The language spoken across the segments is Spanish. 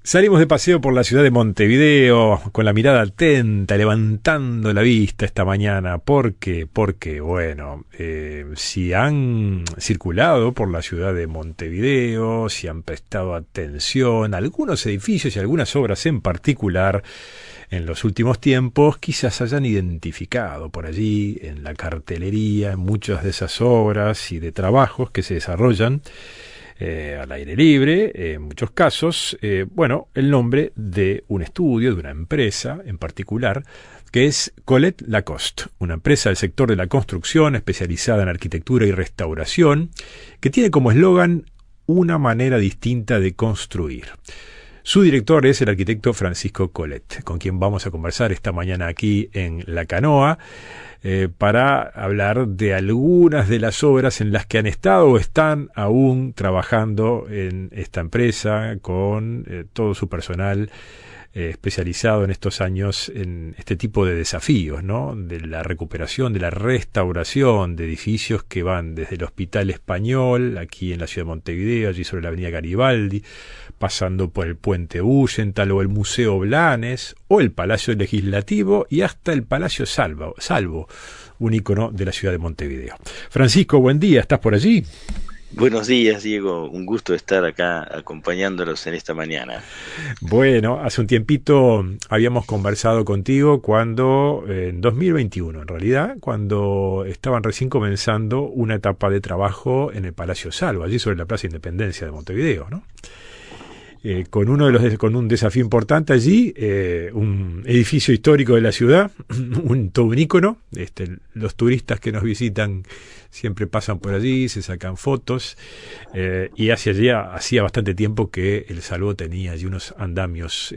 Salimos de paseo por la ciudad de Montevideo con la mirada atenta, levantando la vista esta mañana. ¿Por qué? Porque, bueno, si han circulado por la ciudad de Montevideo, si han prestado atención a algunos edificios y algunas obras en particular en los últimos tiempos, quizás hayan identificado por allí, en la cartelería, en muchas de esas obras y de trabajos que se desarrollan al aire libre, en muchos casos, bueno, el nombre de un estudio, de una empresa en particular, que es Colette Lacoste, una empresa del sector de la construcción especializada en arquitectura y restauración, que tiene como eslogan una manera distinta de construir. Su director es el arquitecto Francisco Colette, con quien vamos a conversar esta mañana aquí en La Canoa, para hablar de algunas de las obras en las que han estado o están aún trabajando en esta empresa con todo su personal especializado en estos años en este tipo de desafíos, ¿no? De la recuperación, de la restauración de edificios que van desde el Hospital Español, aquí en la ciudad de Montevideo, allí sobre la avenida Garibaldi, pasando por el Puente Ullental o el Museo Blanes o el Palacio Legislativo y hasta el Palacio Salvo, un ícono de la ciudad de Montevideo. Francisco, buen día, ¿estás por allí? Buenos días, Diego. Un gusto estar acá acompañándolos en esta mañana. Bueno, hace un tiempito habíamos conversado contigo cuando, en 2021 en realidad, cuando estaban recién comenzando una etapa de trabajo en el Palacio Salvo, allí sobre la Plaza Independencia de Montevideo, ¿no? Con con un desafío importante allí, un edificio histórico de la ciudad, todo un ícono. Los turistas que nos visitan siempre pasan por allí, se sacan fotos, y hacía bastante tiempo que el Salvo tenía allí unos andamios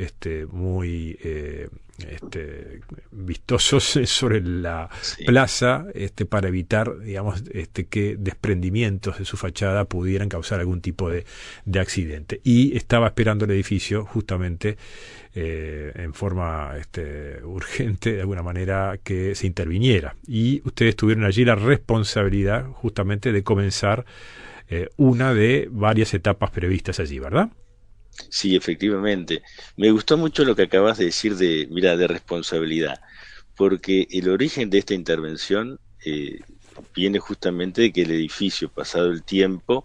muy vistosos sobre la Sí. plaza, para evitar, digamos, que desprendimientos de su fachada pudieran causar algún tipo de accidente. Y estaba esperando el edificio justamente en forma urgente, de alguna manera, que se interviniera. Y ustedes tuvieron allí la responsabilidad justamente de comenzar una de varias etapas previstas allí, ¿verdad? Sí, efectivamente. Me gustó mucho lo que acabas de decir de responsabilidad, porque el origen de esta intervención viene justamente de que el edificio, pasado el tiempo,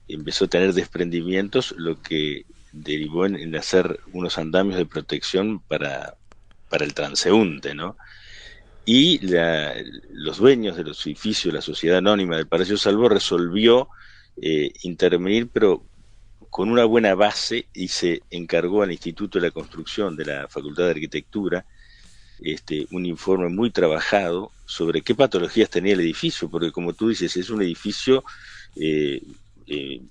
empezó a tener desprendimientos, lo que derivó en hacer unos andamios de protección para el transeúnte, ¿no? Y los dueños de los edificios, la sociedad anónima del Palacio Salvo, resolvió intervenir, pero con una buena base, y se encargó al Instituto de la Construcción de la Facultad de Arquitectura un informe muy trabajado sobre qué patologías tenía el edificio, porque como tú dices, es un edificio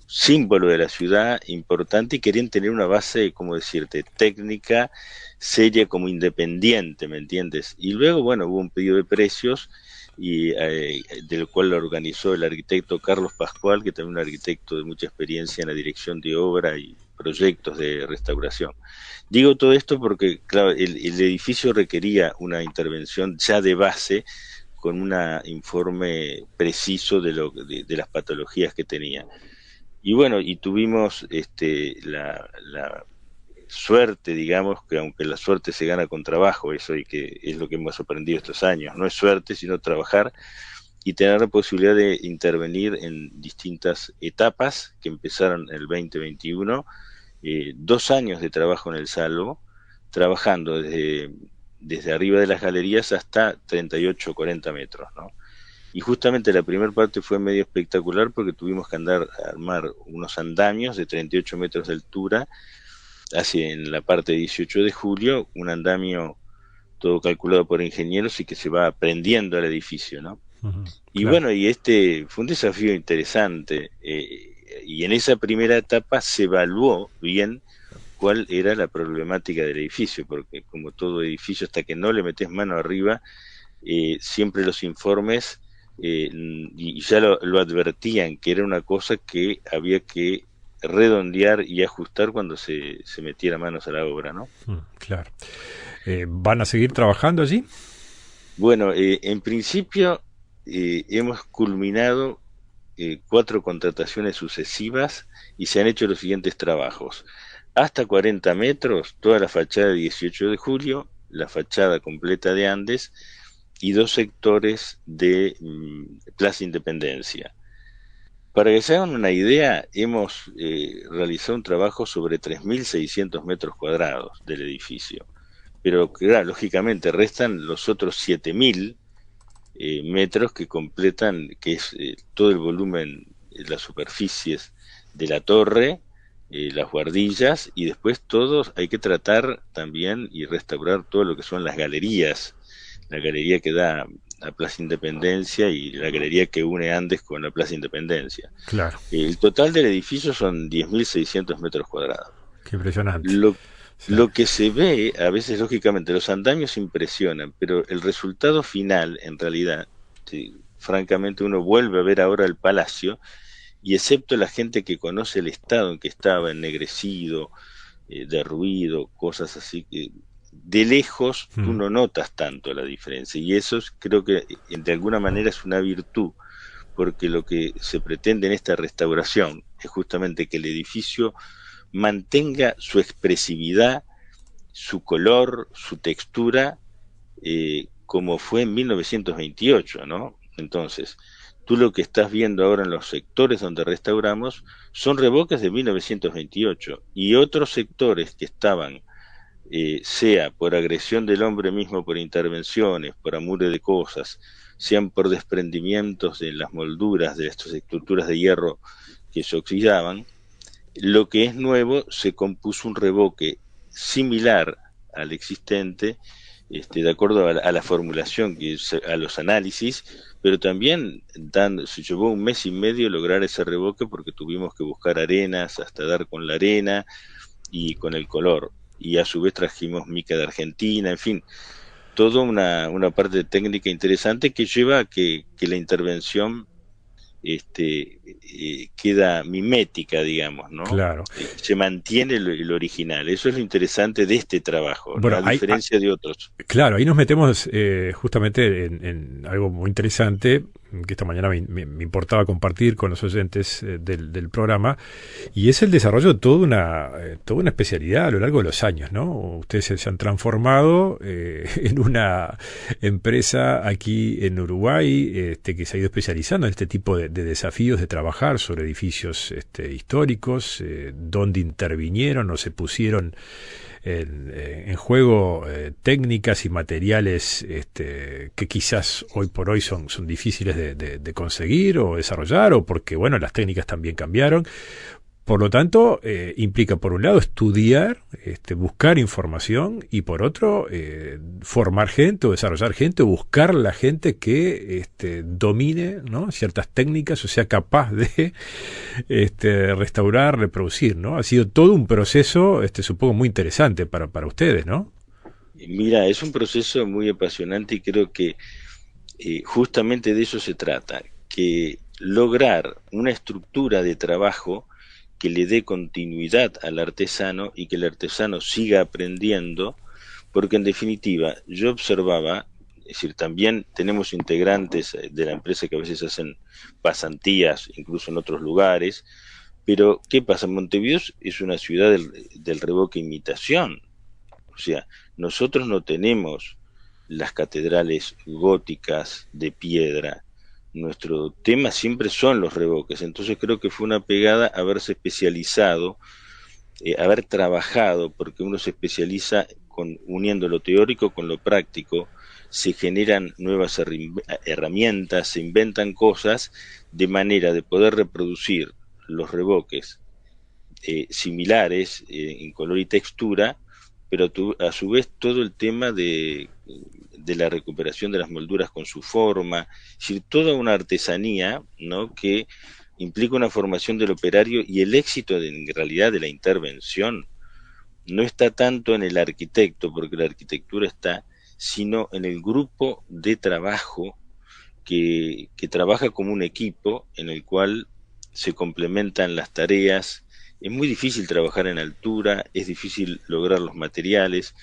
símbolo de la ciudad, importante, y querían tener una base, como decirte, técnica, seria, como independiente, ¿me entiendes? Y luego, bueno, hubo un pedido de precios, y del cual lo organizó el arquitecto Carlos Pascual, que también es un arquitecto de mucha experiencia en la dirección de obra y proyectos de restauración. Digo todo esto porque, claro, el edificio requería una intervención ya de base, con un informe preciso de las patologías que tenía. Y bueno, y tuvimos la suerte, digamos, que aunque la suerte se gana con trabajo, eso y que es lo que hemos aprendido estos años, no es suerte, sino trabajar y tener la posibilidad de intervenir en distintas etapas que empezaron en el 2021, 2 años de trabajo en el Salvo, trabajando desde arriba de las galerías hasta 38 o 40 metros, ¿no? Y justamente la primera parte fue medio espectacular porque tuvimos que armar unos andamios de 38 metros de altura, hacia en la parte de 18 de julio, un andamio todo calculado por ingenieros y que se va aprendiendo al edificio, ¿no? Ujú, Y claro. bueno, y fue un desafío interesante, y en esa primera etapa se evaluó bien cuál era la problemática del edificio, porque como todo edificio, hasta que no le metes mano arriba, siempre los informes, y ya lo advertían, que era una cosa que había que redondear y ajustar cuando se metiera manos a la obra, ¿no? Claro. ¿Van a seguir trabajando allí? Bueno, en principio hemos culminado 4 contrataciones sucesivas y se han hecho los siguientes trabajos. hasta 40 metros, toda la fachada de 18 de julio, la fachada completa de Andes y dos sectores de Plaza Independencia. Para que se hagan una idea, hemos realizado un trabajo sobre 3.600 metros cuadrados del edificio, pero claro, lógicamente restan los otros 7.000 metros que completan, que es todo el volumen, las superficies de la torre, las guardillas, y después todos hay que tratar también y restaurar todo lo que son las galerías, la galería que da a Plaza Independencia y la galería que une Andes con la Plaza Independencia. Claro. El total del edificio son 10.600 metros cuadrados. Qué impresionante. Lo, Sí. lo que se ve, a veces lógicamente los andamios impresionan, pero el resultado final, en realidad, sí, francamente uno vuelve a ver ahora el palacio, y excepto la gente que conoce el estado en que estaba, ennegrecido, derruido, cosas así, que de lejos tú Mm. no notas tanto la diferencia, y eso creo que de alguna manera es una virtud, porque lo que se pretende en esta restauración es justamente que el edificio mantenga su expresividad, su color, su textura, como fue en 1928, ¿no? Entonces, tú lo que estás viendo ahora en los sectores donde restauramos son revoques de 1928 y otros sectores que estaban, sea por agresión del hombre mismo, por intervenciones, por amure de cosas, sean por desprendimientos de las molduras de estas estructuras de hierro que se oxidaban, lo que es nuevo, se compuso un revoque similar al existente, de acuerdo a la formulación, a los análisis, pero también se llevó un mes y medio lograr ese revoque porque tuvimos que buscar arenas hasta dar con la arena y con el color. Y a su vez trajimos mica de Argentina, en fin, toda una parte técnica interesante que lleva a que la intervención queda mimética, digamos, ¿no? Claro. Se mantiene el original. Eso es lo interesante de este trabajo, ¿no? Bueno, A diferencia de otros. claro, ahí nos metemos justamente en algo muy interesante que esta mañana me importaba compartir con los oyentes del programa, y es el desarrollo de toda una especialidad a lo largo de los años, ¿no? Ustedes se han transformado en una empresa aquí en Uruguay que se ha ido especializando en este tipo de desafíos de trabajar sobre edificios históricos, donde intervinieron o se pusieron en juego técnicas y materiales que quizás hoy por hoy son difíciles de conseguir o desarrollar, o porque bueno, las técnicas también cambiaron. Por lo tanto, implica por un lado estudiar, buscar información, y por otro formar gente o desarrollar gente o buscar la gente que domine, ¿no?, ciertas técnicas o sea capaz de restaurar, reproducir, ¿no? Ha sido todo un proceso, supongo, muy interesante para ustedes, ¿no? Mira, es un proceso muy apasionante y creo que justamente de eso se trata, que lograr una estructura de trabajo que le dé continuidad al artesano y que el artesano siga aprendiendo, porque en definitiva yo observaba, es decir, también tenemos integrantes de la empresa que a veces hacen pasantías, incluso en otros lugares, pero ¿qué pasa? Montevideo es una ciudad del revoque imitación, o sea, nosotros no tenemos las catedrales góticas de piedra. Nuestro tema siempre son los revoques, entonces creo que fue una pegada haberse especializado, haber trabajado, porque uno se especializa uniendo lo teórico con lo práctico, se generan nuevas herramientas, se inventan cosas de manera de poder reproducir los revoques similares en color y textura, pero a su vez todo el tema de la recuperación de las molduras con su forma, es decir, toda una artesanía, ¿no?, que implica una formación del operario, y el éxito en realidad de la intervención no está tanto en el arquitecto, porque la arquitectura está, sino en el grupo de trabajo que trabaja como un equipo en el cual se complementan las tareas. Es muy difícil trabajar en altura, es difícil lograr los materiales,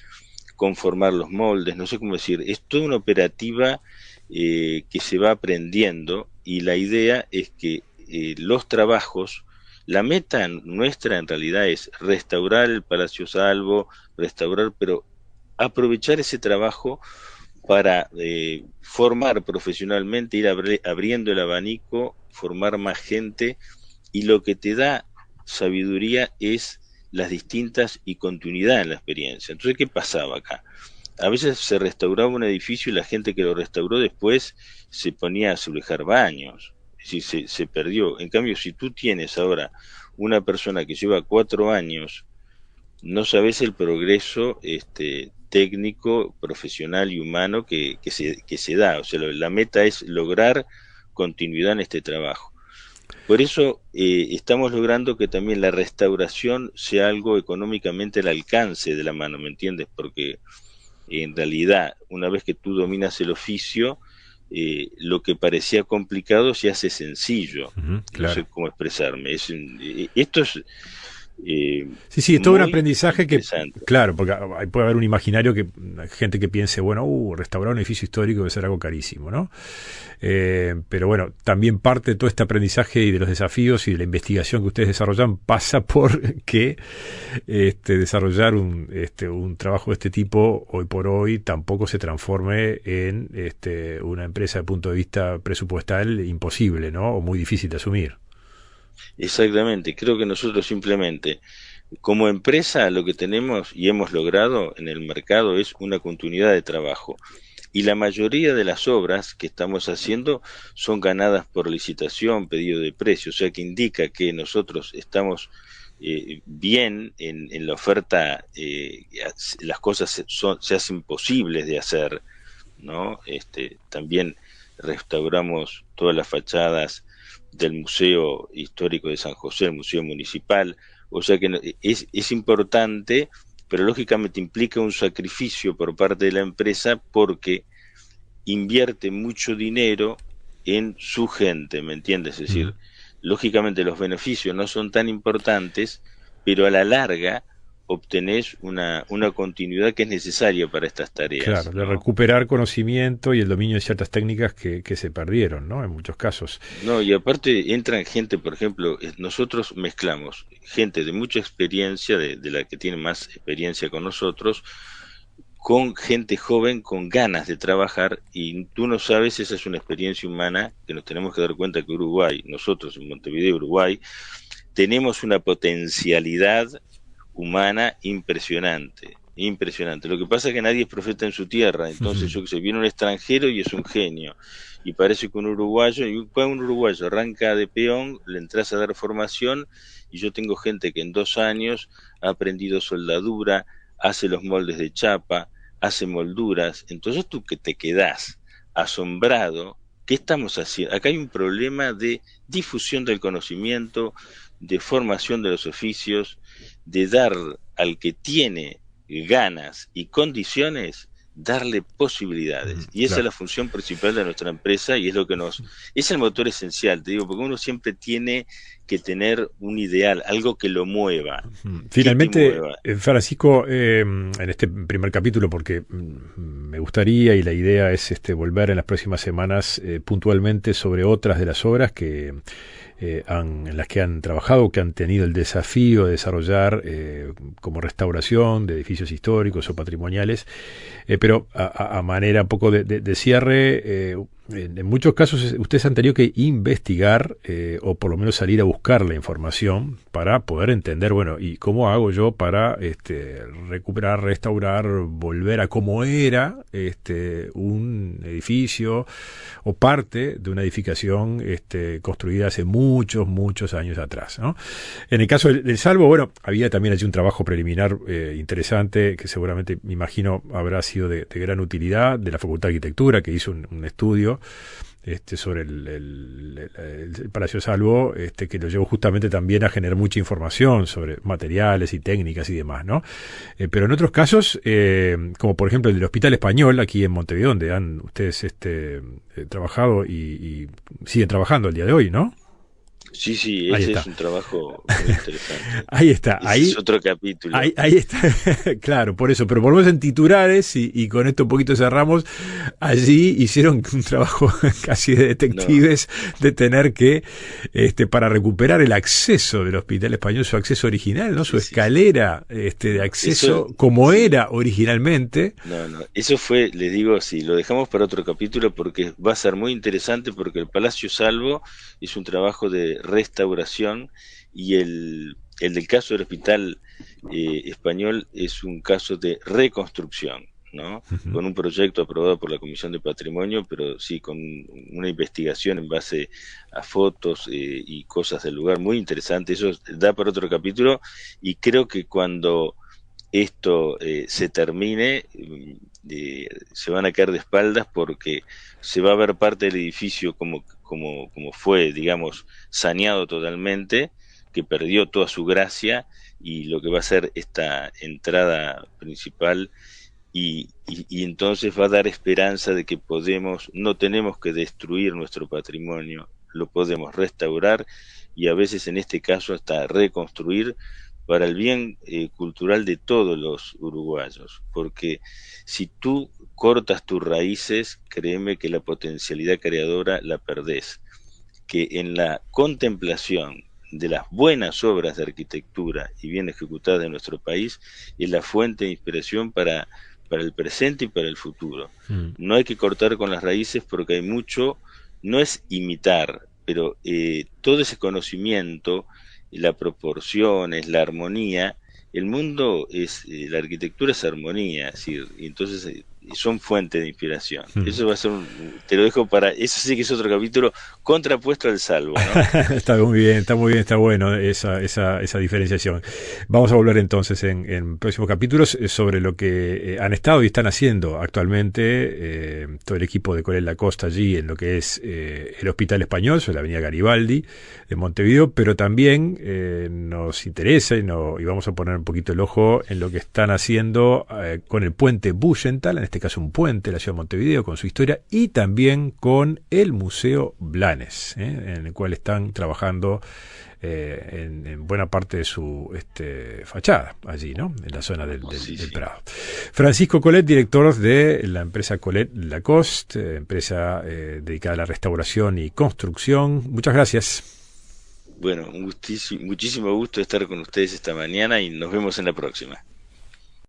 conformar los moldes, no sé cómo decir, es toda una operativa que se va aprendiendo, y la idea es que los trabajos La meta nuestra en realidad es restaurar el Palacio Salvo, restaurar, pero aprovechar ese trabajo para formar profesionalmente, ir abriendo el abanico, formar más gente, y lo que te da sabiduría es las distintas y continuidad en la experiencia. Entonces, ¿qué pasaba acá? A veces se restauraba un edificio y la gente que lo restauró después se ponía a sublejar baños, es decir, se perdió. En cambio, si tú tienes ahora una persona que lleva 4 años, no sabes el progreso técnico, profesional y humano que se da. O sea, la meta es lograr continuidad en este trabajo. Por eso estamos logrando que también la restauración sea algo económicamente al alcance de la mano, ¿me entiendes? Porque en realidad, una vez que tú dominas el oficio, lo que parecía complicado se hace sencillo. Claro. No sé cómo expresarme. Esto es sí, es todo un aprendizaje que, interesante. claro, porque puede haber un imaginario que gente que piense, bueno, restaurar un edificio histórico debe ser algo carísimo, ¿no? Pero bueno, también parte de todo este aprendizaje y de los desafíos y de la investigación que ustedes desarrollan pasa por que desarrollar un trabajo de este tipo hoy por hoy tampoco se transforme en una empresa de punto de vista presupuestal imposible, ¿no? O muy difícil de asumir. Exactamente, creo que nosotros simplemente, como empresa, lo que tenemos y hemos logrado en el mercado es una continuidad de trabajo. Y la mayoría de las obras que estamos haciendo son ganadas por licitación, pedido de precio, o sea que indica que nosotros estamos bien en la oferta, las cosas se hacen posibles de hacer, ¿no? También restauramos todas las fachadas del Museo Histórico de San José, el Museo Municipal, o sea que es importante, pero lógicamente implica un sacrificio por parte de la empresa porque invierte mucho dinero en su gente, ¿me entiendes? Es decir, lógicamente los beneficios no son tan importantes, pero a la larga obtenés una continuidad que es necesaria para estas tareas. Claro, de ¿no? recuperar conocimiento y el dominio de ciertas técnicas que se perdieron, ¿no? En muchos casos. No, y aparte entran gente, por ejemplo, nosotros mezclamos gente de mucha experiencia, de la que tiene más experiencia con nosotros, con gente joven con ganas de trabajar, y tú no sabes, esa es una experiencia humana que nos tenemos que dar cuenta que Uruguay, nosotros en Montevideo, Uruguay, tenemos una potencialidad humana impresionante, impresionante. Lo que pasa es que nadie es profeta en su tierra, entonces yo que sé, viene un extranjero y es un genio, y parece que un uruguayo arranca de peón, le entras a dar formación, y yo tengo gente que en 2 años ha aprendido soldadura, hace los moldes de chapa, hace molduras, entonces tú que te quedás asombrado, ¿qué estamos haciendo? Acá hay un problema de difusión del conocimiento, de formación de los oficios, de dar al que tiene ganas y condiciones, darle posibilidades. Y esa es la función principal de nuestra empresa y es lo que es el motor esencial, te digo, porque uno siempre tiene que tener un ideal, algo que lo mueva. Finalmente, Francisco, en este primer capítulo, porque me gustaría y la idea es volver en las próximas semanas puntualmente sobre otras de las obras que en las que han trabajado, que han tenido el desafío de desarrollar como restauración de edificios históricos o patrimoniales, pero a manera un poco de cierre, en muchos casos ustedes han tenido que investigar o por lo menos salir a buscar la información para poder entender, bueno, ¿y cómo hago yo para recuperar, restaurar, volver a cómo era un edificio o parte de una edificación construida hace muchos años atrás, ¿no? En el caso del Salvo, bueno, había también allí un trabajo preliminar interesante que seguramente, me imagino, habrá sido de gran utilidad, de la Facultad de Arquitectura, que hizo un estudio sobre el Palacio Salvo, que lo llevó justamente también a generar mucha información sobre materiales y técnicas y demás, ¿no? Pero en otros casos, como por ejemplo el del Hospital Español, aquí en Montevideo, donde han ustedes trabajado y siguen trabajando el día de hoy, ¿no? Sí, sí, Ahí ese está. es un trabajo muy interesante. Ahí está, Ese es otro capítulo. ahí está, claro, por eso, pero volvemos en titulares y con esto un poquito cerramos. Allí hicieron un trabajo casi de No, detectives de tener que, para recuperar el acceso del Hospital Español, su acceso original, ¿no? Su sí, sí, sí. escalera, de No, eso, acceso como sí. era originalmente. No, no, eso fue, les digo, sí, lo dejamos para otro capítulo porque va a ser muy interesante porque el Palacio Salvo es un trabajo de restauración y el del caso del Hospital Español es un caso de reconstrucción, ¿no? Ujú. Con un proyecto aprobado por la Comisión de Patrimonio, pero sí con una investigación en base a fotos y cosas del lugar muy interesante. Eso da para otro capítulo y creo que cuando esto se termine, se van a caer de espaldas porque se va a ver parte del edificio como fue, digamos, saneado totalmente, que perdió toda su gracia y lo que va a ser esta entrada principal y entonces va a dar esperanza de que no tenemos que destruir nuestro patrimonio, lo podemos restaurar y a veces en este caso hasta reconstruir para el bien cultural de todos los uruguayos, porque si tú cortas tus raíces, créeme que la potencialidad creadora la perdés, que en la contemplación de las buenas obras de arquitectura y bien ejecutadas de nuestro país es la fuente de inspiración para el presente y para el futuro. Mm. No hay que cortar con las raíces porque hay mucho, no es imitar, pero todo ese conocimiento, la proporción, es la armonía, el mundo es, la arquitectura es armonía, es decir, y entonces son fuente de inspiración. Mm. Eso va a ser te lo dejo para, eso sí que es otro capítulo contrapuesto al salvo, ¿no? Está muy bien, está muy bien, está bueno esa diferenciación. Vamos a volver entonces en próximos capítulos sobre lo que han estado y están haciendo actualmente todo el equipo de Colet Lacoste allí en lo que es el Hospital Español, sobre la avenida Garibaldi de Montevideo, pero también nos interesa y vamos a poner un poquito el ojo en lo que están haciendo con el puente Bullenthal, en este caso un puente de la ciudad de Montevideo con su historia, y también con el Museo Blanes, en el cual están trabajando en buena parte de su fachada allí, ¿no? En la zona Sí, del sí. Prado. Francisco Colet, director de la empresa Colet Lacoste, empresa dedicada a la restauración y construcción. Muchas gracias. Bueno, muchísimo gusto estar con ustedes esta mañana y nos vemos en la próxima.